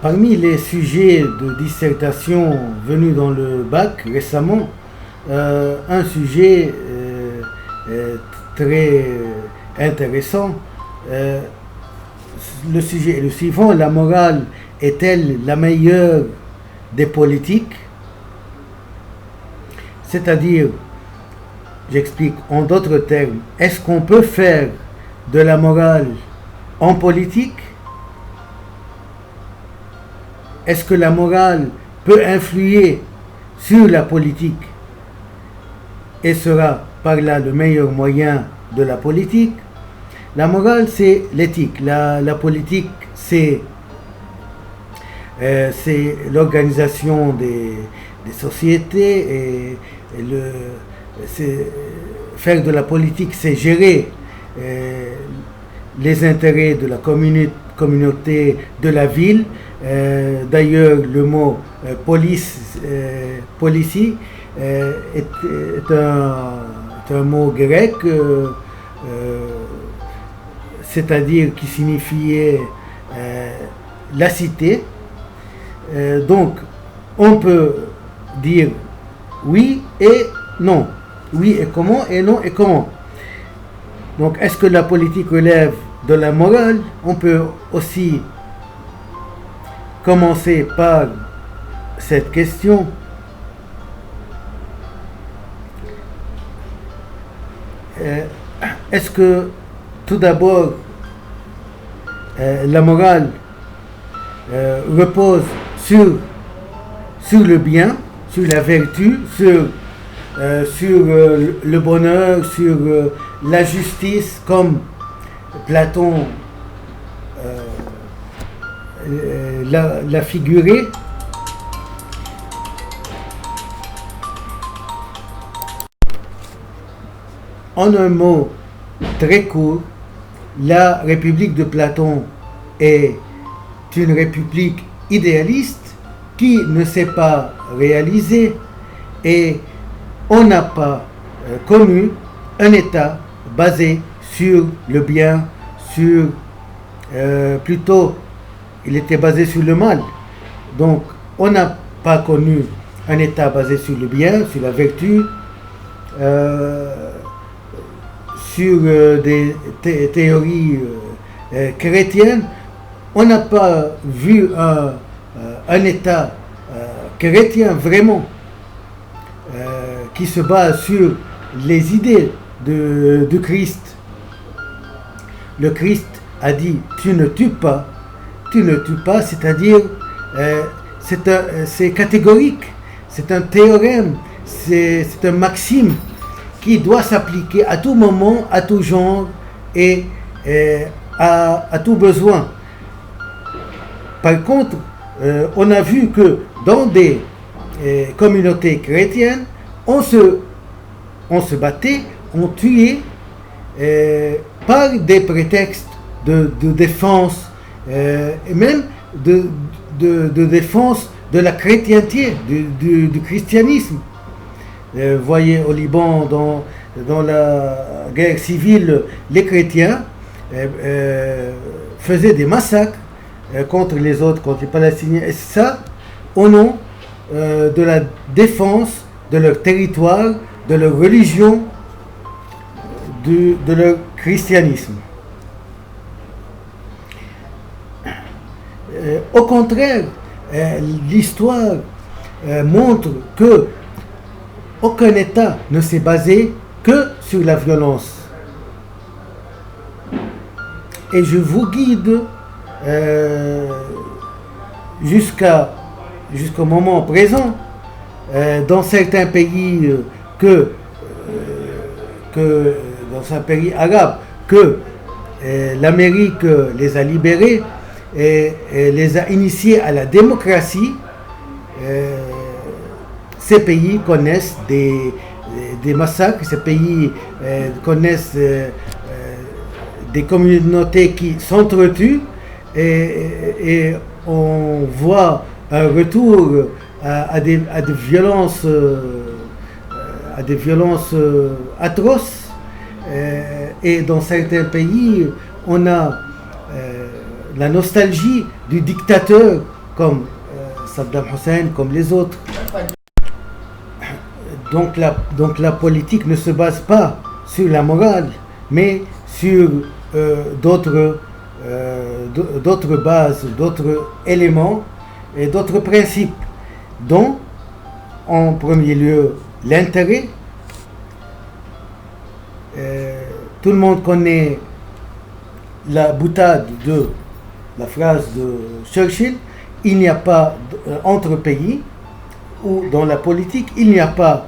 Parmi les sujets de dissertation venus dans le bac récemment, un sujet très intéressant, le sujet est le suivant: la morale est-elle la meilleure des politiques? C'est-à-dire, j'explique en d'autres termes, est-ce qu'on peut faire de la morale en politique? Est-ce que la morale peut influer sur la politique et sera par là le meilleur moyen de la politique? La morale, c'est l'éthique. La politique, c'est l'organisation des sociétés. Faire de la politique, c'est gérer les intérêts de la communauté, de la ville. D'ailleurs, le mot policy est un mot grec, c'est-à-dire qui signifiait la cité. Donc, on peut dire oui et non. Oui et comment, et non et comment. Donc, est-ce que la politique relève de la morale? On peut aussi commencer par cette question. Est-ce que, tout d'abord, la morale repose sur le bien, sur la vertu, sur le bonheur, sur la justice, comme Platon l'a figuré? En un mot très court, la République de Platon est une république idéaliste qui ne s'est pas réalisée, et on n'a pas connu un État basé sur le bien, plutôt il était basé sur le mal. Donc on n'a pas connu un État basé sur le bien, sur la vertu, sur des théories chrétiennes. On n'a pas vu un État chrétien vraiment qui se base sur les idées du Christ. Le Christ a dit: tu ne tues pas, c'est-à-dire c'est catégorique, c'est un théorème, c'est un maxime qui doit s'appliquer à tout moment, à tout genre et à tout besoin. Par contre, on a vu que dans des communautés chrétiennes, on se battait, on tuait par des prétextes de défense, et même de défense de la chrétienté, du christianisme. Voyez, au Liban, dans la guerre civile, les chrétiens faisaient des massacres contre les autres, contre les Palestiniens, et ça au nom de la défense de leur territoire, de leur religion, de leur christianisme. Au contraire, l'histoire montre que aucun État ne s'est basé que sur la violence. Et je vous guide jusqu'au moment présent, dans certains pays dans un pays arabe, que l'Amérique les a libérés et les a initiés à la démocratie. Ces pays connaissent des massacres, ces pays connaissent des communautés qui s'entretuent, et on voit un retour à des violences atroces. Et dans certains pays, on a la nostalgie du dictateur comme Saddam Hussein, comme les autres. Donc la politique ne se base pas sur la morale, mais sur d'autres bases, d'autres éléments et d'autres principes, dont en premier lieu l'intérêt. Tout le monde connaît la boutade de la phrase de Churchill: il n'y a pas entre pays, ou dans la politique, il n'y a pas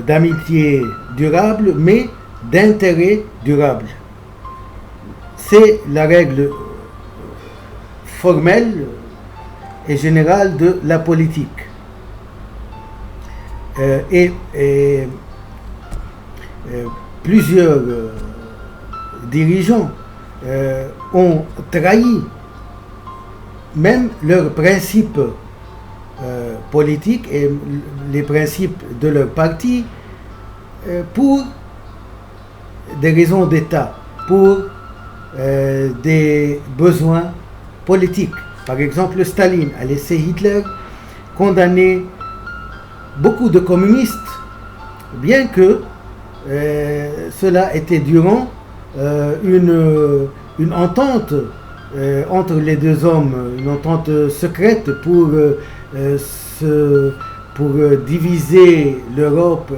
d'amitié durable, mais d'intérêt durable. C'est la règle formelle et générale de la politique. Plusieurs dirigeants ont trahi même leurs principes politiques et les principes de leur parti pour des raisons d'État, pour des besoins politiques. Par exemple, Staline a laissé Hitler condamner beaucoup de communistes, bien que cela était durant une entente entre les deux hommes, une entente secrète pour diviser l'Europe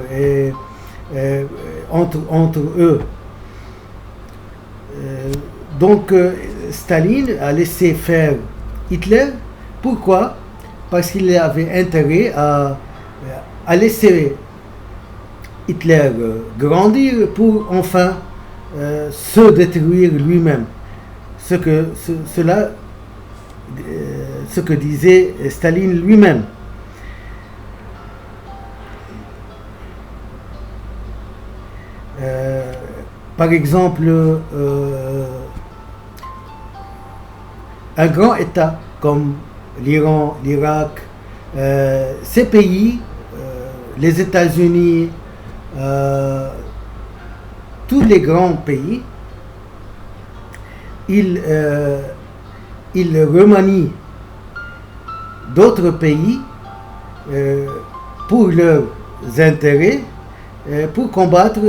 entre eux. Donc Staline a laissé faire Hitler. Pourquoi? Parce qu'il avait intérêt à laisser Hitler grandir pour enfin se détruire lui-même. Ce que disait Staline lui-même. Par exemple, un grand État comme l'Iran, l'Irak, ces pays, les États-Unis, tous les grands pays, ils remanient d'autres pays pour leurs intérêts, pour combattre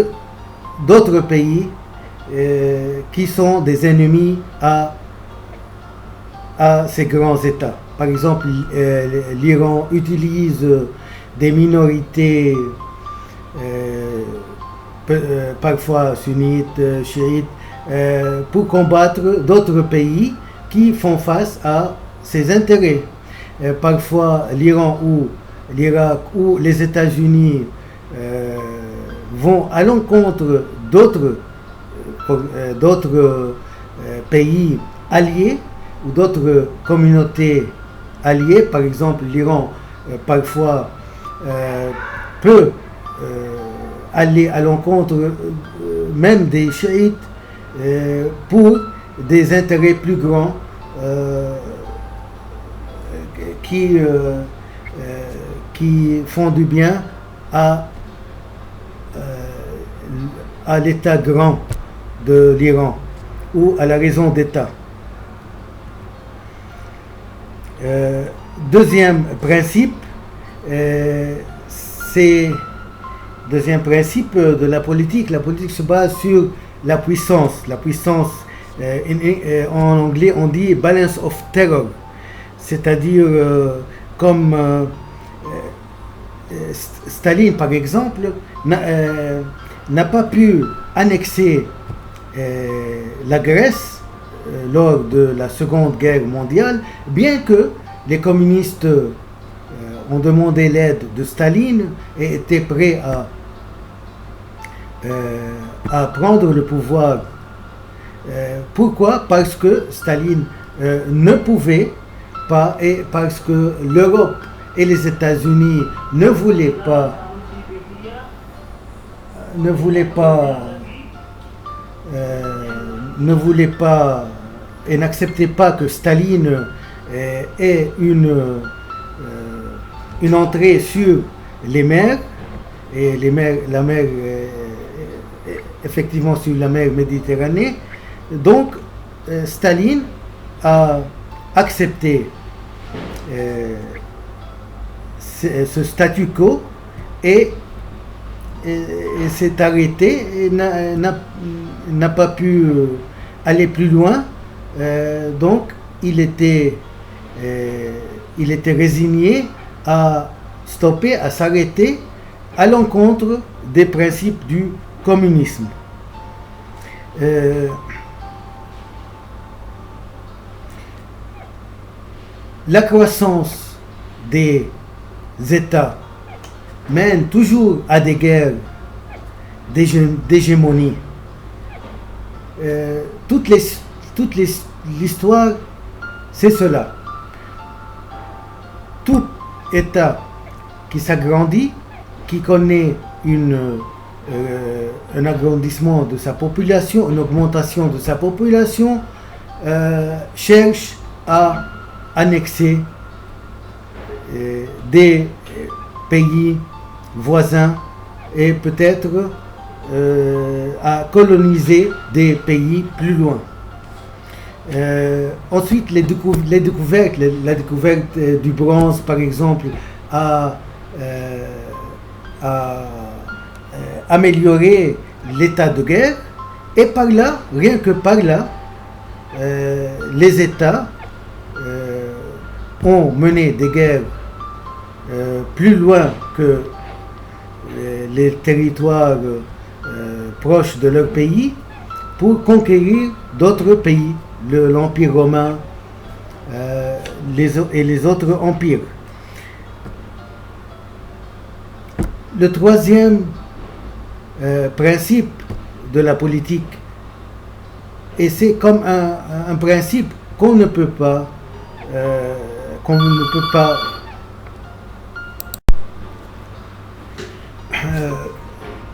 d'autres pays qui sont des ennemis à ces grands États. Par exemple, l'Iran utilise des minorités parfois sunnites, chiites, pour combattre d'autres pays qui font face à ses intérêts. Parfois, l'Iran ou l'Irak ou les États-Unis vont à l'encontre d'autres pays alliés ou d'autres communautés alliées. Par exemple, l'Iran parfois peut aller à l'encontre même des chiites pour des intérêts plus grands qui font du bien à l'état grand de l'Iran ou à la raison d'État. Deuxième principe de la politique. La politique se base sur la puissance. La puissance, en anglais, on dit balance of terror. C'est-à-dire, comme Staline, par exemple, n'a pas pu annexer la Grèce lors de la Seconde Guerre mondiale, bien que les communistes ont demandé l'aide de Staline et étaient prêts à prendre le pouvoir. Pourquoi? Parce que Staline ne pouvait pas, et parce que l'Europe et les États-Unis ne voulaient pas et n'acceptaient pas que Staline ait une entrée sur les mers, et la mer effectivement sur la mer Méditerranée. Donc Staline a accepté ce statu quo et s'est arrêté et n'a pas pu aller plus loin. Donc il était résigné à stopper, à s'arrêter à l'encontre des principes du communisme. La croissance des États mène toujours à des guerres d'hégémonie. Toute l'histoire, c'est cela. Tout État qui s'agrandit, qui connaît un agrandissement de sa population, une augmentation de sa population, cherche à annexer des pays voisins et peut-être à coloniser des pays plus loin. Ensuite, la découverte du bronze, par exemple, a amélioré l'état de guerre, et par là, rien que par là, les États ont mené des guerres plus loin que les territoires proches de leur pays pour conquérir d'autres pays, l'Empire romain et les autres empires. Le troisième principe de la politique, et c'est comme un principe qu'on ne peut pas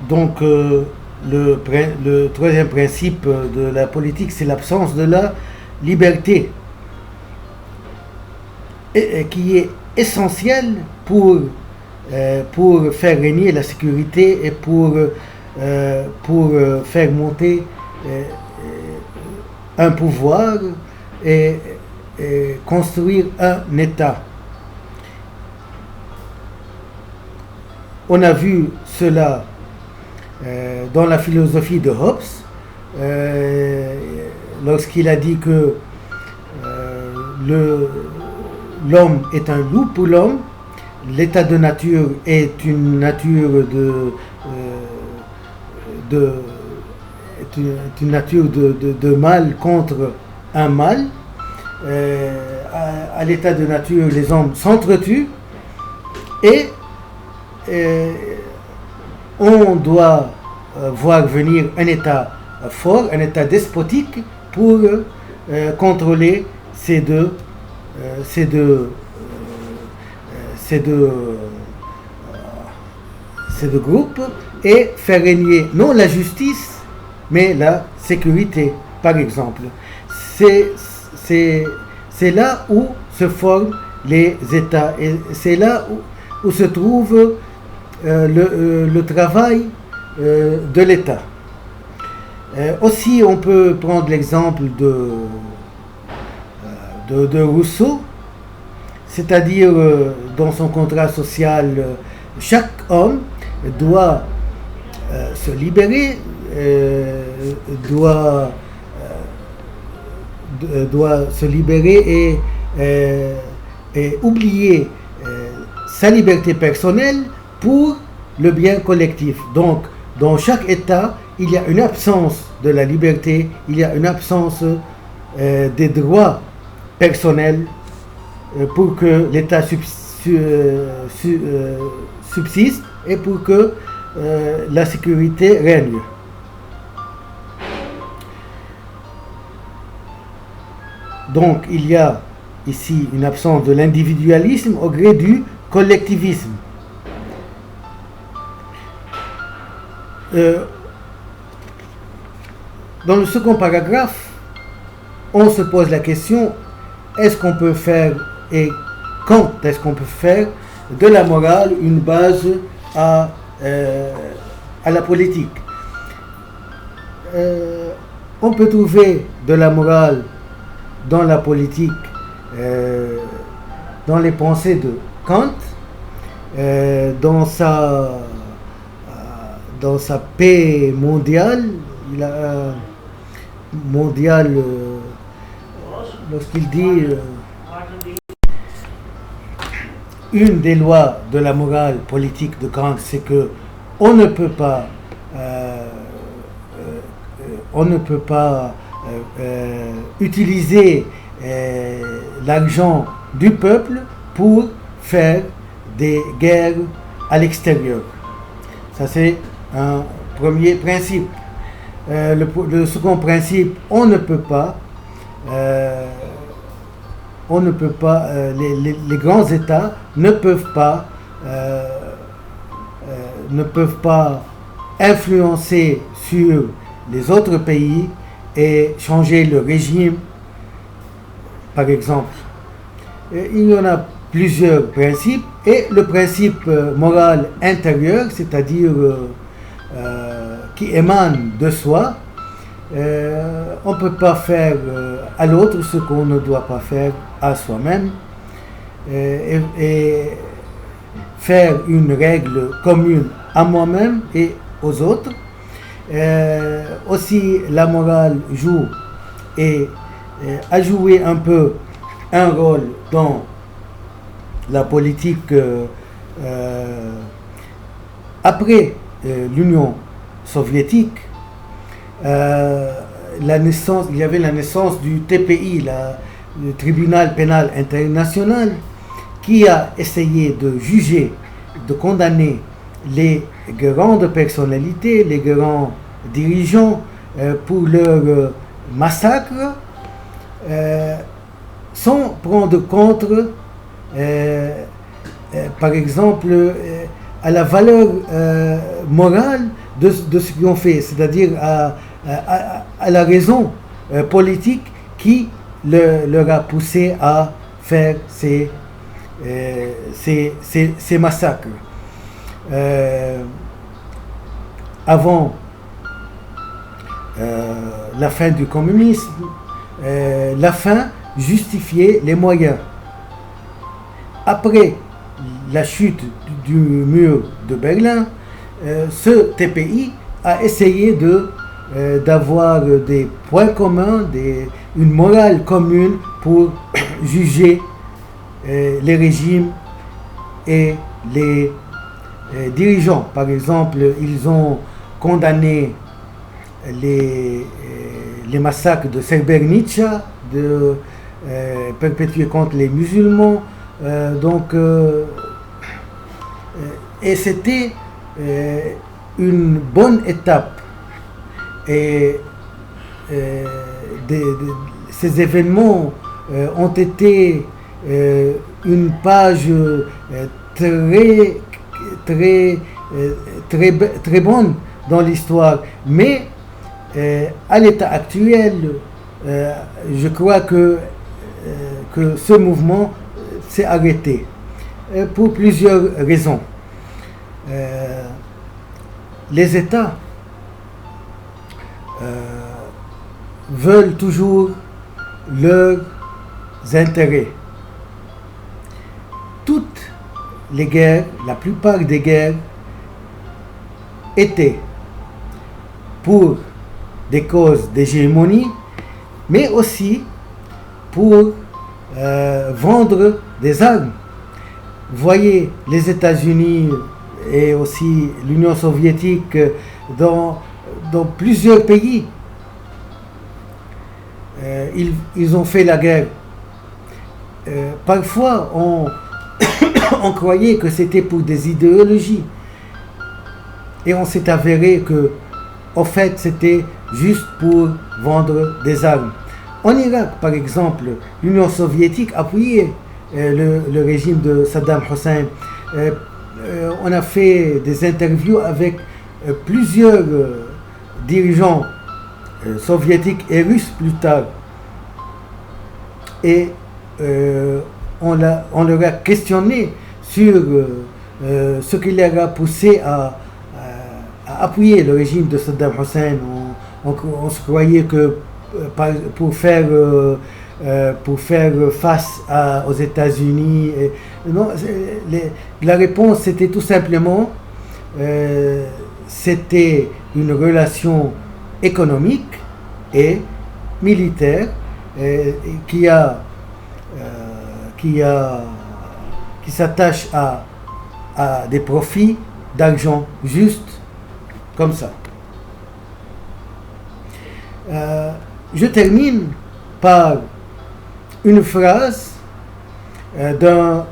donc le troisième principe de la politique, c'est l'absence de la liberté, qui est essentielle pour faire régner la sécurité et pour faire monter un pouvoir et construire un État. On a vu cela dans la philosophie de Hobbes, lorsqu'il a dit que l'homme est un loup pour l'homme, l'état de nature est une nature de mal contre un mal. À l'état de nature, les hommes s'entretuent et on doit voir venir un État fort, un État despotique pour contrôler ces deux groupes et faire régner non la justice mais la sécurité, par exemple. C'est là où se forment les États et c'est là où se trouve le travail de l'État. Aussi, on peut prendre l'exemple de Rousseau, c'est-à-dire dans son contrat social, chaque homme doit se libérer, doit se libérer et oublier sa liberté personnelle pour le bien collectif. Donc, dans chaque État, il y a une absence de la liberté, il y a une absence des droits personnels pour que l'État subsiste et pour que la sécurité règne. Donc, il y a ici une absence de l'individualisme au gré du collectivisme. Dans le second paragraphe, on se pose la question, est-ce qu'on peut faire et quand est-ce qu'on peut faire de la morale une base à la politique? On peut trouver de la morale dans la politique dans les pensées de Kant, dans sa paix mondiale, lorsqu'il dit une des lois de la morale politique de Kant, c'est que on ne peut pas utiliser l'argent du peuple pour faire des guerres à l'extérieur. Ça, c'est un premier principe. Le second principe, on ne peut pas, les grands États ne peuvent pas influencer sur les autres pays et changer le régime, par exemple. Il y en a plusieurs principes, et le principe moral intérieur, c'est-à-dire qui émane de soi, on ne peut pas faire à l'autre ce qu'on ne doit pas faire à soi-même, et faire une règle commune à moi-même et aux autres. Aussi, la morale joue et a joué un peu un rôle dans la politique après l'Union soviétique. Il y avait la naissance du TPI, le Tribunal pénal international, qui a essayé de juger, de condamner les grandes personnalités, les grands dirigeants pour leur massacre, sans prendre compte, par exemple, à la valeur morale de ce qu'ils ont fait, c'est-à-dire à la raison politique qui leur a poussé à faire ces massacres. Avant la fin du communisme, la fin justifiait les moyens. Après la chute du mur de Berlin, ce TPI a essayé d'avoir des points communs, une morale commune pour juger les régimes et les dirigeants. Par exemple, ils ont condamné les massacres de Srebrenica, perpétués contre les musulmans. Et c'était une bonne étape. Et ces événements ont été une page très bonne dans l'histoire. Mais à l'état actuel, je crois que ce mouvement s'est arrêté pour plusieurs raisons. Les États veulent toujours leurs intérêts. Toutes les guerres, la plupart des guerres, étaient pour des causes d'hégémonie, mais aussi pour vendre des armes. Voyez les États-Unis et aussi l'Union soviétique dans plusieurs pays. Ils ont fait la guerre. Parfois, on croyait que c'était pour des idéologies. Et on s'est avéré que, en fait, c'était juste pour vendre des armes. En Irak, par exemple, l'Union soviétique appuyait le régime de Saddam Hussein. On a fait des interviews avec plusieurs dirigeants soviétiques et russes plus tard. Et on leur a questionné sur ce qui leur a poussé à appuyer le régime de Saddam Hussein. On se croyait que pour faire pour faire face aux États-Unis. Non, la réponse c'était tout simplement, c'était une relation économique et militaire qui s'attache à des profits d'argent juste comme ça. Je termine par une phrase d'un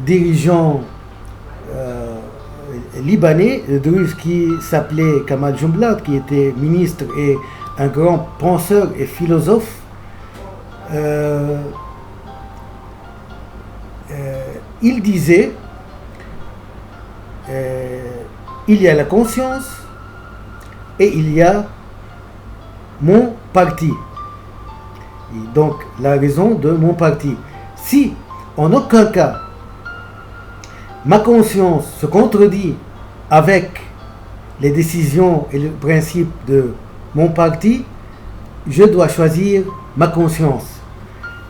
dirigeant libanais qui s'appelait Kamal Jumblat, qui était ministre et un grand penseur et philosophe. Il disait il y a la conscience et il y a mon parti. Et donc la raison de mon parti. Si en aucun cas ma conscience se contredit avec les décisions et le principe de mon parti, je dois choisir ma conscience.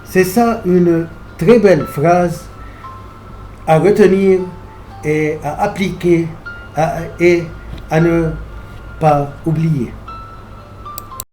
C'est ça une très belle phrase à retenir et à appliquer et à ne pas oublier.